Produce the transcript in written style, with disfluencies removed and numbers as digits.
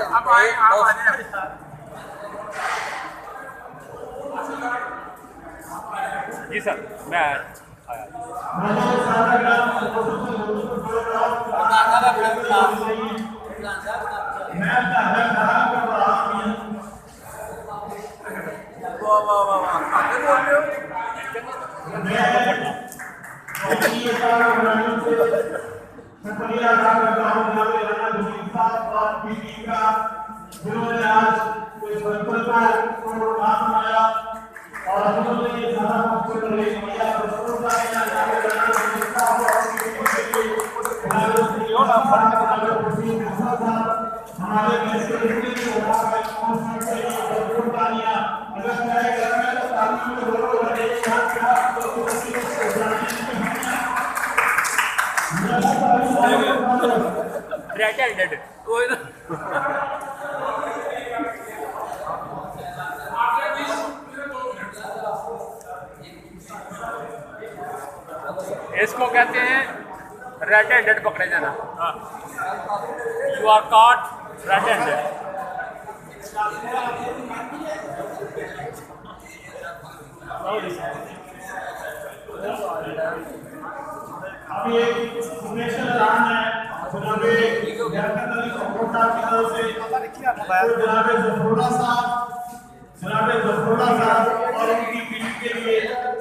आप आए, आप आ जाए। जी सर, मैं आया। वाह वाह वाह वाह, आगे बोल रहे हो? शुक्रिया अदा करता हूँ जनाब राणा जमीन साहब और पीटी का, जिन्होंने आज इस बचपन को हाथ बनाया और उन्होंने ये सारा मकसद ले लिया। प्रसन्नता है जनाब राणा जमीन साहब और पीटी के लिए हमारे देश के जितने भी विभाग हैं उनसे ये भरपूर तालियां अगर मेरे घर में तो तालियों में जरूर लगे। रेड हैंडेड कोई ना। इसको कहते हैं रेड हैंडेड पकड़े जाना। You are caught red handed. अभी एक सिग्नेचर ऐलान है जनाबे झारखंड अली सपोर्टा की तरफ से, जनाबे जफरुल्लाह साहब और उनकी पीढ़ी के लिए